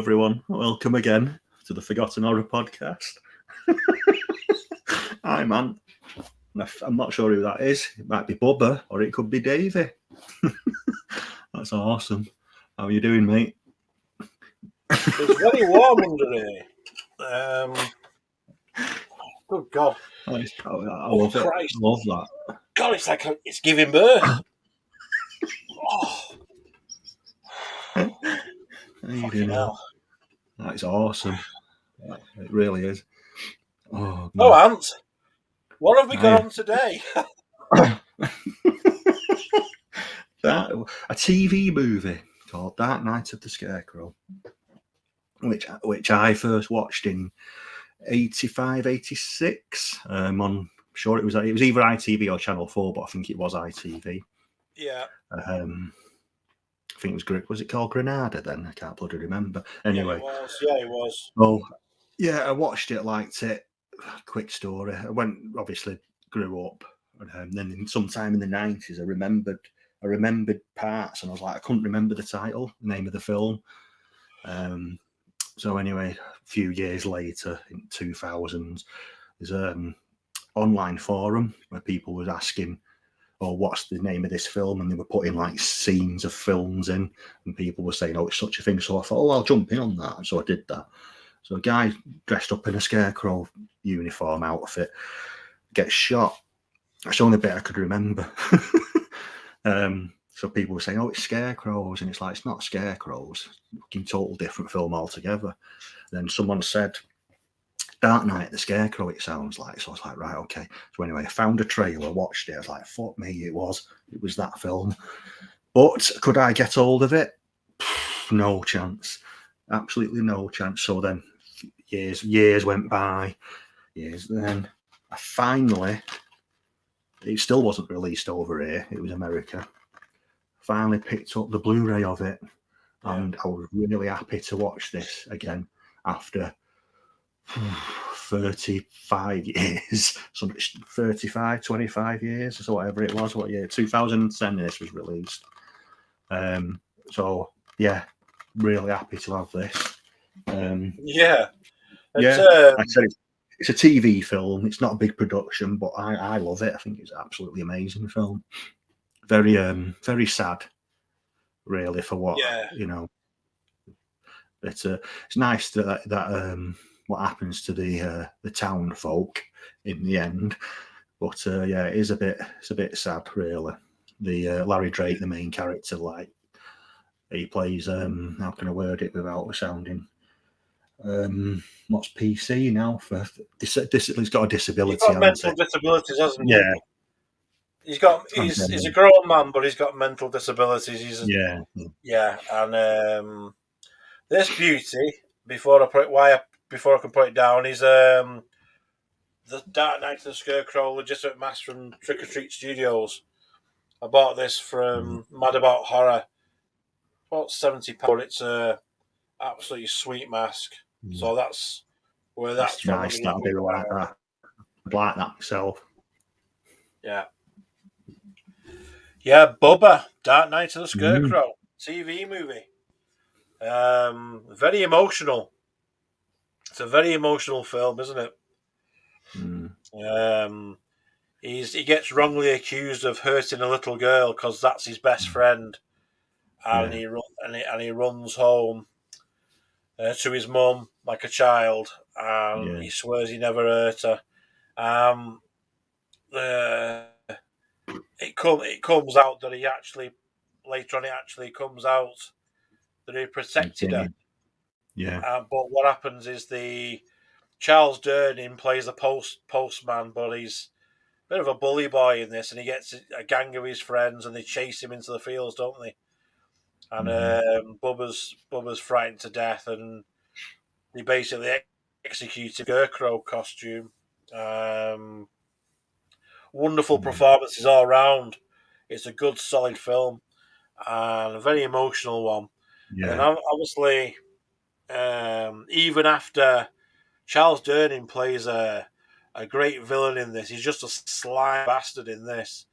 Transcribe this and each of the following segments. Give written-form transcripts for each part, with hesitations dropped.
everyone. Welcome again to the Forgotten Horror Podcast. Hi, man. I'm not sure who that is. It might be Bubba or it could be Davey. That's awesome. How are you doing, mate? It's very warm under here. Good God. I love it. I love that. God, it's like it's giving birth. Fucking hell. That's awesome. It really is. Oh, Ant. What have we got on today? A TV movie called Dark Night of the Scarecrow, which I first watched in 85, 86. I'm sure it was either ITV or Channel 4, but I think it was ITV. Yeah. I think it was it called Granada then? I can't bloody remember. Anyway. Yeah, it was. Well, yeah, I watched it, liked it. Quick story. Obviously grew up, and then sometime in the 90s, I remembered parts, and I was like, I couldn't remember the title, the name of the film. So anyway, a few years later, in 2000s, there's an online forum where people was asking, "Oh, what's the name of this film?" And they were putting like scenes of films in, and people were saying, "Oh, it's such a thing." So I thought, "Oh, I'll jump in on that." And so I did that. So a guy dressed up in a Scarecrow uniform outfit gets shot. That's the only bit I could remember. So people were saying, "Oh, it's Scarecrows," and it's like, it's not Scarecrows. Fucking total different film altogether. Then someone said, Dark Knight the Scarecrow, it sounds like. So I was like, right, okay. So anyway, I found a trailer, watched it. I was like, fuck me, it was that film. But could I get hold of it? No chance. Absolutely no chance. So then years went by. Then I finally, it still wasn't released over here. It was America. Finally picked up the Blu-ray of it. And I was really happy to watch this again after 35 years, 25 years, or whatever it was. What year? 2010 this was released. So yeah, really happy to have this. Like I said, it's a TV film. It's not a big production, but I love it. I think it's an absolutely amazing film. Very very sad, really, for what you know. It's nice that what happens to the town folk in the end, but yeah, it is a bit sad, really. The Larry Drake, the main character, like he plays how can I word it without sounding what's PC now for he's got a disability. He's got mental disabilities, hasn't he? Yeah. He's a grown man, but he's got mental disabilities. And this beauty, before I can put it down, is the Dark Knight of the Scarecrow legitimate mask from Trick or Treat Studios. I bought this from Mad About Horror. About £70. It's a absolutely sweet mask. So that's where that's from. Nice. That'll be like that. I'd like that myself. Yeah. Yeah, Bubba, Dark Knight of the Scarecrow, TV movie. Very emotional. It's a very emotional film, isn't it? He gets wrongly accused of hurting a little girl because that's his best friend, and he runs home to his mum like a child, and he swears he never hurt her. It comes out that he actually later on comes out that he protected her. Yeah. But what happens is the Charles Durning plays the postman, but he's a bit of a bully boy in this, and he gets a gang of his friends, and they chase him into the fields, don't they? And Bubba's frightened to death, and they basically execute a Scarecrow costume. Wonderful performances all round. It's a good, solid film, and a very emotional one. Yeah. And obviously, even after Charles Durning plays a great villain in this, he's just a sly bastard in this.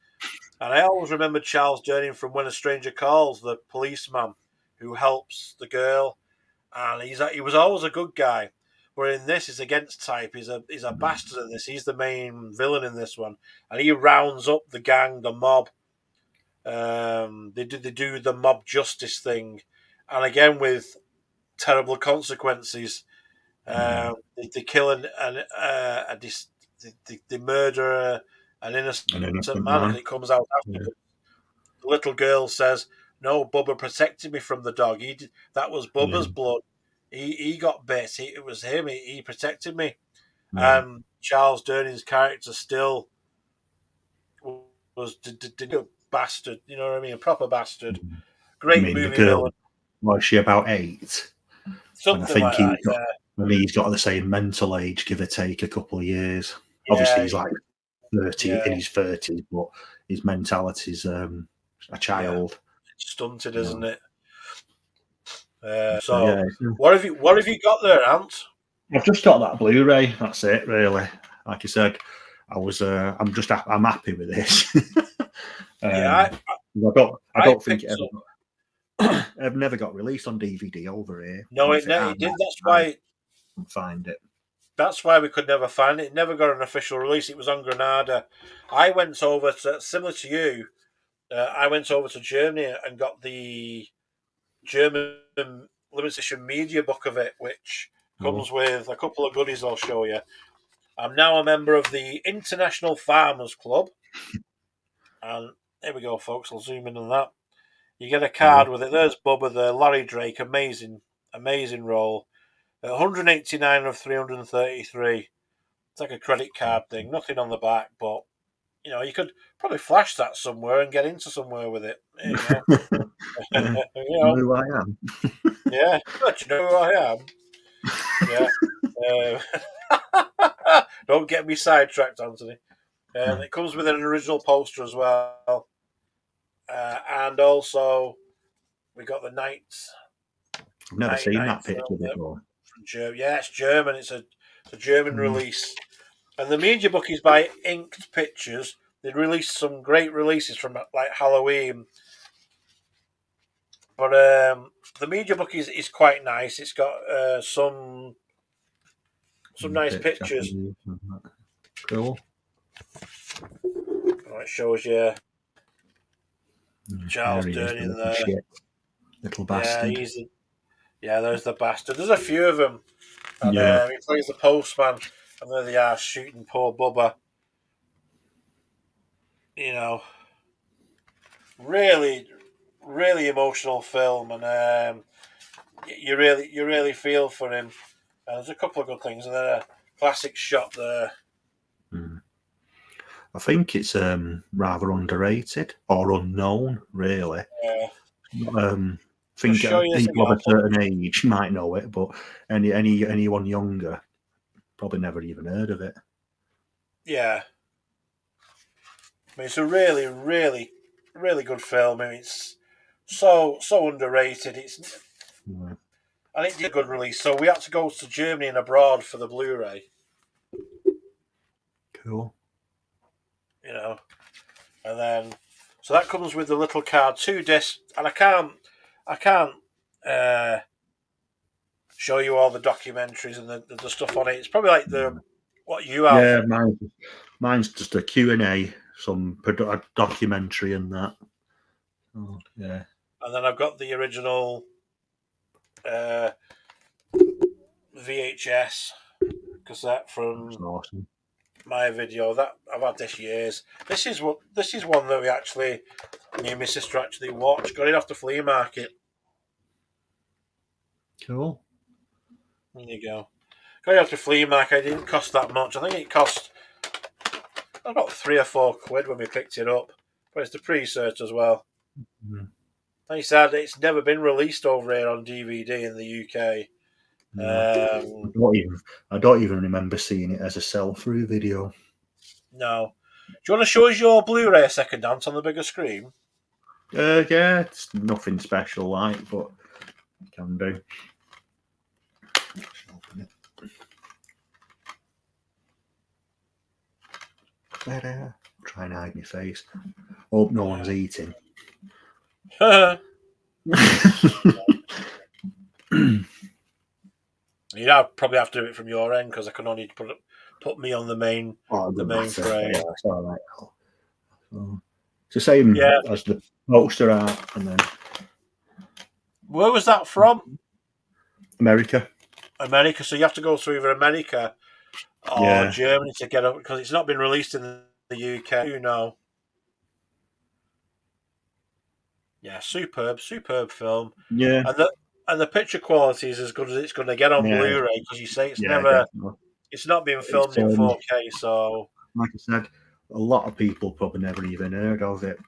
And I always remembered Charles Durning from When a Stranger Calls, the policeman who helps the girl, and he was always a good guy. Where in this, he's against type. He's a bastard in this. He's the main villain in this one, and he rounds up the gang, the mob. They do the mob justice thing, and again with terrible consequences. They kill they murder an innocent man, and it comes out afterwards. The little girl says, "No, Bubba protected me from the dog. That was Bubba's blood. He got bit. It was him. He protected me." And Charles Durning's character still was a bastard. You know what I mean? A proper bastard. Great movie the girl, villain. was she about 8? Something and I think like that. he's got the same mental age, give or take a couple of years. Yeah, Obviously, he's like 30 yeah. in his 30s, but his mentality's a child. It's stunted, isn't it? What have you got there, Ant? I've just got that Blu-ray. That's it, really. Like I said, I'm happy with this. I don't think it ever never got released on DVD over here. No, it did. That's why I couldn't find it. That's why we could never find it. It never got an official release. It was on Granada. I went over to, similar to you, I went over to Germany and got the German limited edition media book of it, which comes with a couple of goodies I'll show you. I'm now a member of the International Farmers Club. And there we go, folks. I'll zoom in on that. You get a card with it. There's Bubba there. Larry Drake. Amazing role. 189 of 333. It's like a credit card thing. Nothing on the back, but you could probably flash that somewhere and get into somewhere with it. There you go. You know who I am. Yeah, do you know who I am? Yeah. Don't get me sidetracked, Anthony. It comes with an original poster as well, and also we got the Knights. I've never seen that picture before. Yeah, it's German. It's a German release, and the media book is by Inked Pictures. They released some great releases from like Halloween, but the media book is quite nice. It's got some nice pictures. Cool. It shows you Charles Durning there. Little bastard. Yeah, there's the bastard. There's a few of them. And he plays the postman, and there they are shooting poor Bubba. Really, really emotional film, and you really feel for him. And there's a couple of good things, and then a classic shot there. I think it's rather underrated or unknown, really. Yeah. I think people of a certain age might know it, but anyone younger probably never even heard of it. Yeah. I mean, it's a really, really, really good film. I mean, it's so underrated. And it did a good release. So we had to go to Germany and abroad for the Blu-ray. Cool. And then so that comes with the little card, 2 discs, and I can't show you all the documentaries and the stuff on it. It's probably like what you have. Yeah, mine's just a Q&A, some documentary and that. Oh, yeah. And then I've got the original VHS cassette from my video that I've had this years. This is one that me and my sister actually watched. Got it off the flea market. Cool. There you go. Got it off the flea market. It didn't cost that much. I think it cost about £3 or £4 when we picked it up. But it's the pre-search as well. Like I said, it's never been released over here on DVD in the UK. I don't even remember seeing it as a sell-through video. No. Do you want to show us your Blu-ray a second, Dance, on the bigger screen? Yeah, it's nothing special, but can do. Try and hide my face. Hope no one's eating. You'd probably have to do it from your end because I can only put me on the main Oh, it doesn't matter. frame. Yeah, it's all right. So, it's the same Yeah. as the poster art, and then Where was that from? America. America. So you have to go through either America or Yeah, Germany to get it because it's not been released in the UK. You know. Yeah, superb film, yeah, and the picture quality is as good as it's going to get on yeah, Blu-ray because you say yeah, definitely. it's not being It's filmed in 4K. So like I said, a lot of people probably never even heard of it.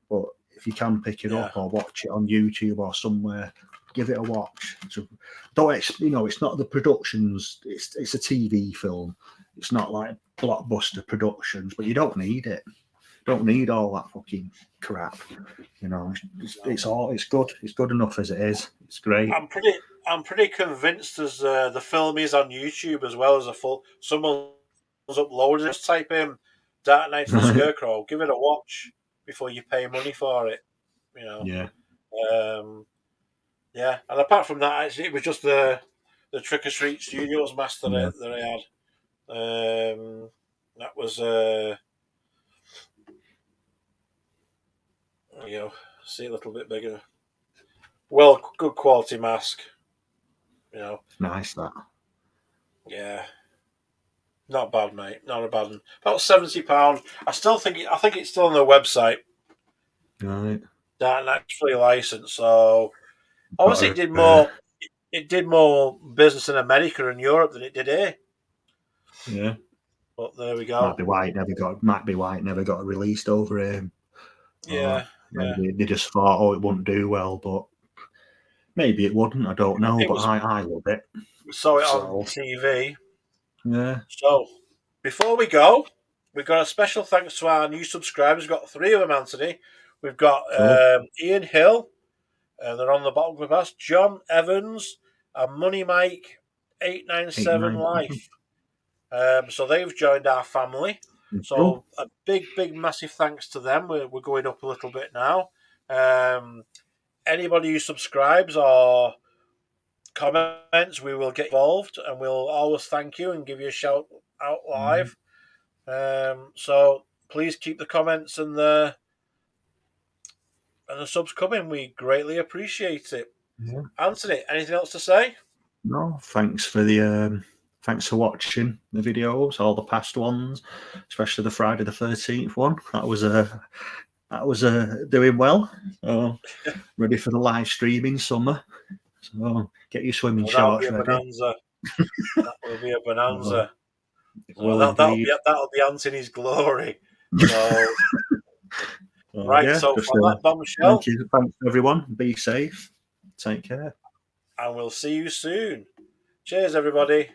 But if you can pick it yeah, up or watch it on YouTube or somewhere, give it a watch. So don't it's not the productions. It's a TV film. It's not like blockbuster productions, but you don't need it. Don't need all that fucking crap. It's good. It's good enough as it is. It's great. I'm pretty I'm pretty convinced as the film is on YouTube as well as a full. Someone's uploaded it. Just type in Dark Knight of the Scarecrow. Give it a watch before you pay money for it. You know. Yeah. Um, yeah, and apart from that, actually, it was just the Trick or Treat Studios master Yeah. that I had. That was see a little bit bigger. Well, good quality mask. You know, Nice that. yeah, not bad, mate. Not a bad one. About £70. I think it's still on their website. Right. That actually licensed. So obviously, Got a, It did more business in America and Europe than it did here. yeah. But there we Might go. be why it never got released over here. Or Yeah, yeah. maybe they just thought, oh, it wouldn't do well, but maybe it wouldn't. I don't know, It but was I love it. we saw it on So TV. yeah, So before we go, we've got a special thanks to our new subscribers. We've got three of them, Anthony. We've got cool. Ian Hill, they're on the bottom of us. John Evans and Money Mike 897 897. Life. So they've joined our family. Cool. So a big, massive thanks to them. We're going up a little bit now. Um, Anybody who subscribes or comments, we will get involved and we'll always thank you and give you a shout out live. So please keep the comments and the subs coming. We greatly appreciate it. Yeah. Anthony, anything else to say? No, thanks for watching the videos, all the past ones, especially the Friday the 13th one. That was doing well. So ready for the live streaming summer. So get your swimming Oh, that'll be shorts a ready. bonanza. That will be a So, bonanza. it Oh, will indeed. that'll be Anthony's glory. So So right, yeah, so just from that bombshell, thank you, thanks everyone. Be safe. Take care. and we'll see you soon. Cheers, everybody.